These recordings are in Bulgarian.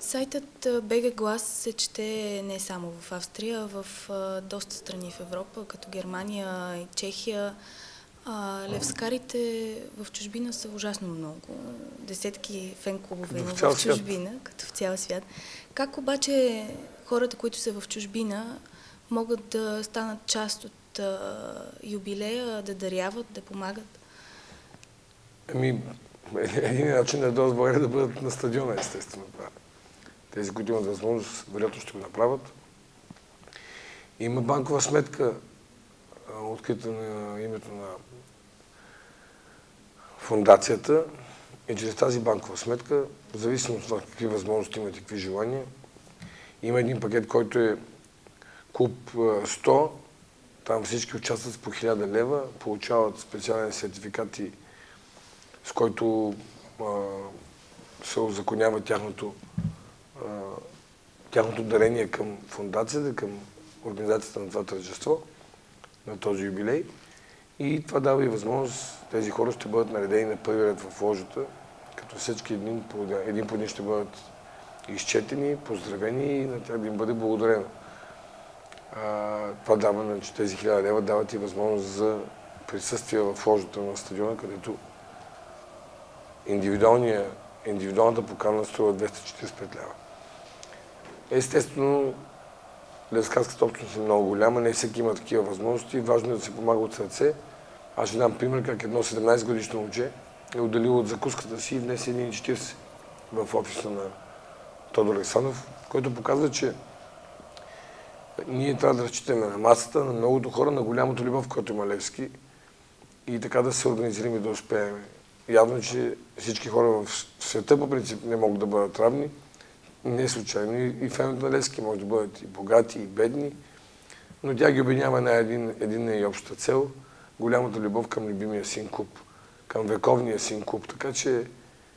Сайтът БГ Глас се чете не само в Австрия, а в доста страни в Европа, като Германия и Чехия. Левскарите в чужбина са ужасно много. Десетки фен-клубове има в чужбина, като в цял свят. Как обаче хората, които са в чужбина, могат да станат част от юбилея, да даряват, да помагат? Един начин е да България да бъдат на стадиона, естествено. Тези, които имат възможност, вероятно ще го направят. Има банкова сметка, открита на името на фондацията, и чрез тази банкова сметка, в зависимост от какви възможности имат и какви желания, има един пакет, който е клуб 100, там всички участват по 1000 лева, получават специален сертификат, с който се узаконява тяхното дарение към фондацията, към организацията на това тържество, на този юбилей. И това дава и възможност, тези хора ще бъдат наредени на първи ред в ложата, като всички един по един ще бъдат изчетени, поздравени и на тях да им бъде благодарено. Това дава, че тези 1000 лева дават и възможност за присъствие в ложата на стадиона, където индивидуалната покана струва 245 лева. Естествено, левскарската общност е много голяма, не всеки има такива възможности. Важно е да се помага от сърце. Аз ще дам пример как едно 17-годишно момче е отделило от закуската си и внесе 1,40 в офиса на Тодор Александров, който показва, че ние трябва да разчитаме на масата, на многото хора, на голямото любов, която има Левски, и така да се организираме и да успеем. Явно, че всички хора в света по принцип не могат да бъдат равни. Не е случайно. И феновете на Левски може да бъдат и богати, и бедни, но тя ги обединява на един и обща цел – голямата любов към любимия син клуб, към вековния син клуб. Така че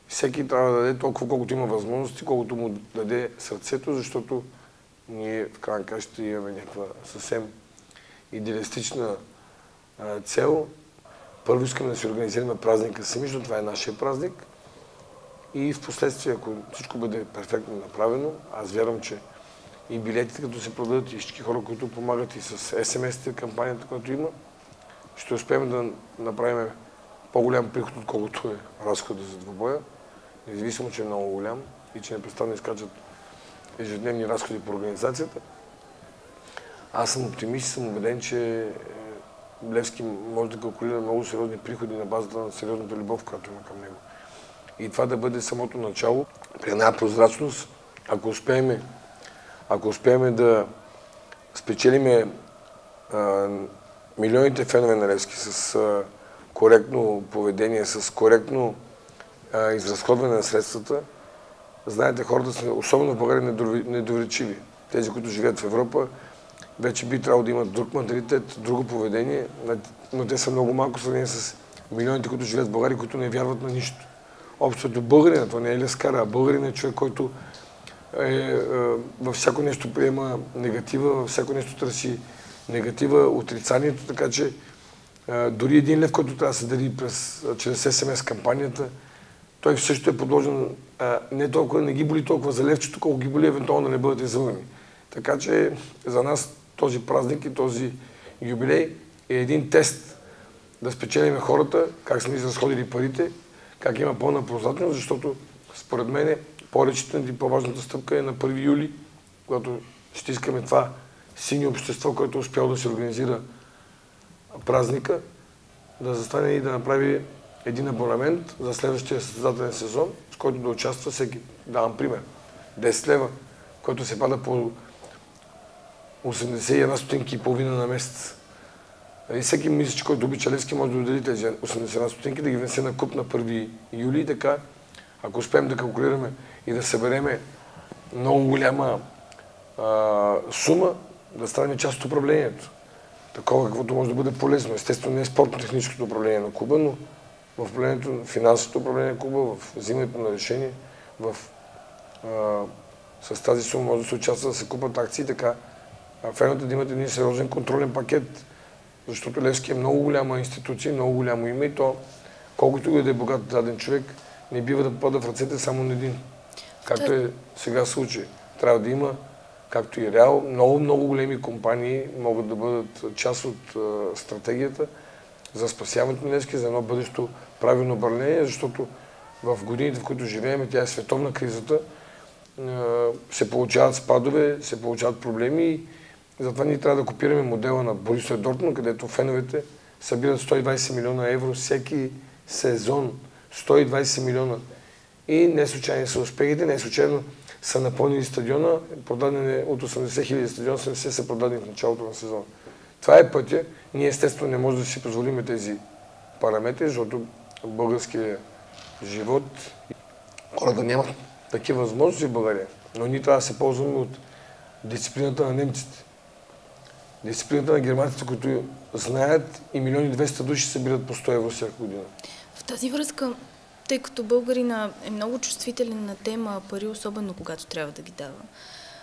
всеки трябва да даде толкова, колкото има възможности, колкото му даде сърцето, защото ние в крайна края ще имаме някаква съвсем идеалистична цел. Първо искаме да си организираме празника сами, защото това е нашия празник. И в последствие, ако всичко бъде перфектно направено, аз вярвам, че и билетите, като се продадат, и всички хора, които помагат и с SMS-те, кампанията, която има, ще успеем да направим по-голям приход, отколкото е разхода за двубоя, независимо, че е много голям и че непрестанно изкачат ежедневни разходи по организацията. Аз съм оптимист и съм убеден, че Левски може да калкулира много сериозни приходи на базата на сериозната любов, която има към него. И това да бъде самото начало при една прозрачност, ако успеем да спечелиме милионите фенове на Левски с коректно поведение, с коректно изразходване на средствата, знаете, хората са, особено в България, недоверчиви. Тези, които живеят в Европа, вече би трябвало да имат друг менталитет, друго поведение, но те са много малко в сравнение с милионите, които живеят в България, които не вярват на нищо. Общото българина, това не е левскара, а българин е човек, който във всяко нещо приема негатива, във всяко нещо търси негатива, отрицанието, така че дори един лев, който трябва да се дари чрез СМС кампанията, той също е подложен, не ги боли толкова за левчето, колко ги боли евентуално да не бъдат излъгани. Така че за нас този празник и този юбилей е един тест да спечелим хората, как сме изразходили парите, как има пълна прозрачност, защото според мен по-речителната и по-важната стъпка е на 1 юли, когато ще искаме това синьо общество, което е успяло да се организира празника, да застане и да направи един абонамент за следващия състезателен сезон, с който да участва всеки. Давам пример. 10 лева, който се пада по 81 стотинки и половина на месец. И всеки мисля, който обича Левски, може да отдели тези 81 стотинки, да ги внесе на куп на 1 юли и така, ако успеем да калкулираме и да събереме много голяма сума, да станем част от управлението. Такова, каквото може да бъде полезно. Естествено, не е спортно-техническото управление на клуба, но в управлението, финансовото управление на клуба, в взимането на решение, с тази сума може да се участва, да се купат акции, така феновете да имат един сериозен контролен пакет, защото Левски е много голяма институция, много голямо име и то, колкото и да е богат даден човек, не бива да попада в ръцете само на един. както е сега случай. Трябва да има, както и Реал, много големи компании могат да бъдат част от стратегията за спасяването на Левски, за едно бъдещо правилно управление, защото в годините, в които живеем, тя е световна кризата, се получават спадове, се получават проблеми и затова ние трябва да копираме модела на Борусия Дортмунд, където феновете събират 120 милиона евро всеки сезон. 120 милиона. И не случайни са успехите, не случайно са напълнили стадиона, продадени от 80 хиляди стадион, 70 са продадени в началото на сезона. Това е пътя. Ние естествено не можем да си позволим тези параметри, защото българския живот, хората нямат такива възможности в България. Но ние трябва да се ползваме от дисциплината на немците. Дисциплината на германците, които знаят и 1 200 000 души събират по 100 евро всяка година. В тази връзка, тъй като българина е много чувствителен на тема пари, особено когато трябва да ги дава,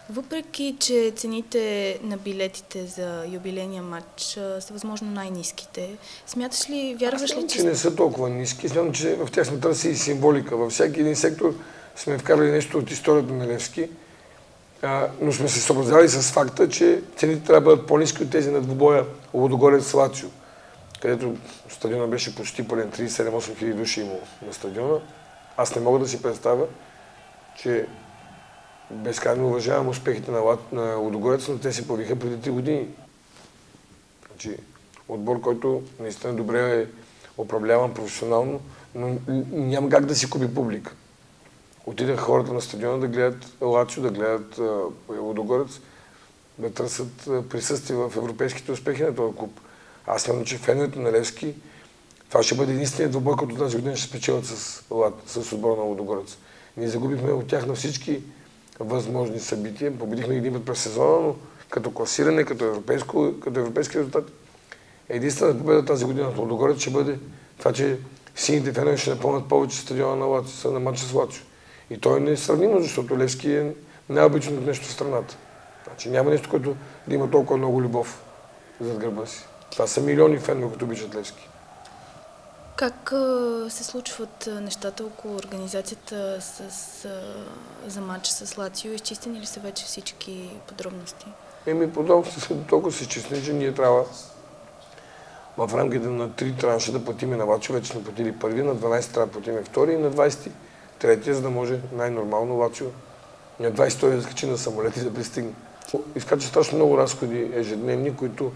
въпреки че цените на билетите за юбилейния матч са възможно най-ниските, смяташ ли, вярваш ли, че не са толкова ниски? Смятам, че в тях сме търсили символика. Във всеки един сектор сме вкарали нещо от историята на Левски, но сме се съобразявали с факта, че цените трябва да бъдат по-ниски от тези на двубоя Лудогорец-Лацио, където стадиона беше почти пълен, 37-8 хиляди души имало на стадиона. Аз не мога да си представя, че безкрайно уважавам успехите на Лудогорец, но те се появиха преди 3 години. Значи, отбор, който наистина добре е управляван професионално, но няма как да си купи публика. Отидаха хората на стадиона да гледат Лацио, да гледат Лудогорец, да търсят присъствие в европейските успехи на този клуб. Аз смятам, че феновете на Левски, това ще бъде единственият двубой, който тази година ще спечелят с отбора на Лудогорец. Ние загубихме от тях на всички възможни събития. Победихме един път през сезона, но като класиране, като европейски резултат. Единствената победа тази година на Лудогорец ще бъде това, че сините фенове ще напълнят повече стадиона на матча с Лацио. И то е несравнимо, защото Левски е най-обичното нещо в страната. Значи няма нещо, което да има толкова много любов зад гърба си. Това са милиони фенове, които обичат Левски. Как се случват нещата около организацията за матч с Лацио? Изчистени ли са вече всички подробности? Подробности са толкова са изчистени, че ние трябва в рамките на 3 транша да платиме на Лацио. Вече сме платили първи, на 12 трябва да платиме втори и на 23, за да може най-нормално Лацио на 22 да скачи на самолет и да пристигне. Изкача страшно много разходи ежедневни, които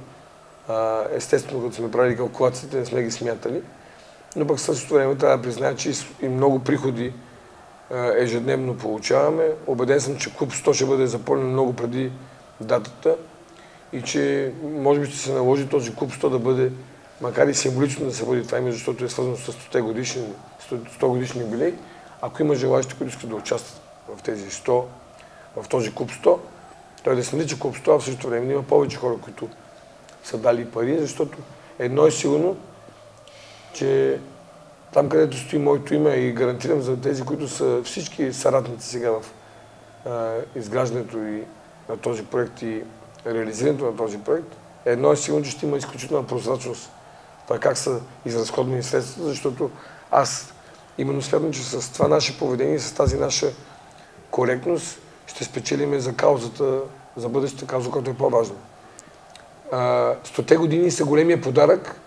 естествено, като сме правили калкулациите, не сме ги смятали. Но пък същото време трябва да призная, че и много приходи ежедневно получаваме. Убеден съм, че клуб 100 ще бъде запълнен много преди датата и че може би ще се наложи този клуб 100 да бъде, макар и символично да се води това име, защото е свързано с 100 годишни юбилей. Ако има желаящи, които искат да участват в тези 100, в този клуб 100, той да се нарича клуб 100, а в същото време има повече хора, които са дали пари, защото едно е сигурно, че там, където стои моето име и гарантирам за тези, които са всички съратници сега в изграждането и на този проект и реализирането на този проект, едно е сигурно, че ще има изключителна прозрачност. Това как са изразходени средствата, защото аз именно смятам, че с това наше поведение, с тази наша коректност ще спечелиме за каузата, за бъдещата кауза, която е по-важна. 100-те години са големия подарък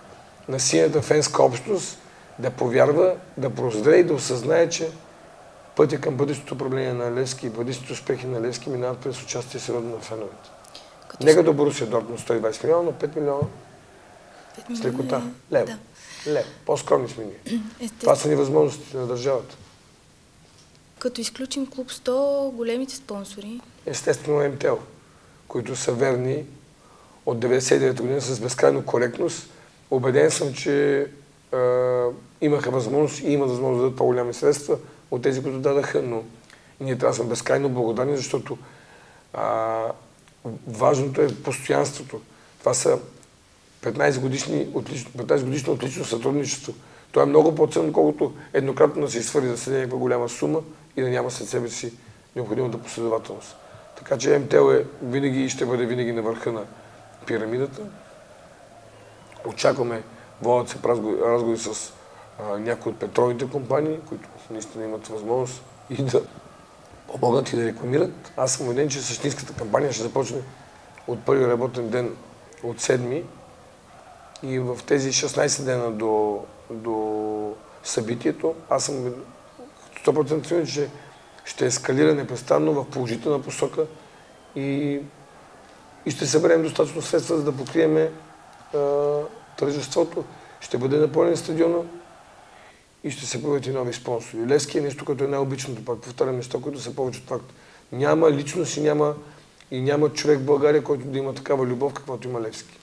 на синята фенска общност да повярва, да прозре и да осъзнае, че пътя към бъдещото управление на Левски и бъдещите успехи на Левски минават през участие сериозно на феновете. Нека до Борусия Дортмунд 120 милиона, но 5 милиона с лекота. Лево. Да. Лево. По-скромни сме ние. Това са ни възможностите на държавата. Като изключим клуб 100, големите спонсори? Естествено МТЛ, които са верни от 1999 година с безкрайно коректност. Убеден съм, че имаха възможност и имат възможност да дадат по-голями средства от тези, които дадаха, но ние трябва да сме безкрайно благодарни, защото важното е постоянството. Това са 15 годишно отлично сътрудничество. Това е много по-ценно, колкото еднократно да се изхвърли да седи някаква голяма сума и да няма след себе си необходимата последователност. Така че МТЛ е винаги и ще бъде винаги на върха на пирамидата. Очакваме, водят се разговори с някои от петролните компании, които наистина имат възможност и да помогнат и да рекламират. Аз съм убеден, че същинската кампания ще започне от първи работен ден от 7 и в тези 16 дена до събитието, аз съм 100% сигурен, че ще ескалира непрестанно в положителна посока и ще съберем достатъчно средства, за да покрием тържеството. Ще бъде напълнен стадиона и ще се появят и нови спонсори. Левски е нещо, което е най-обичното, пак повтарям неща, които са повече от факт. Няма личност и няма човек в България, който да има такава любов, каквато има Левски.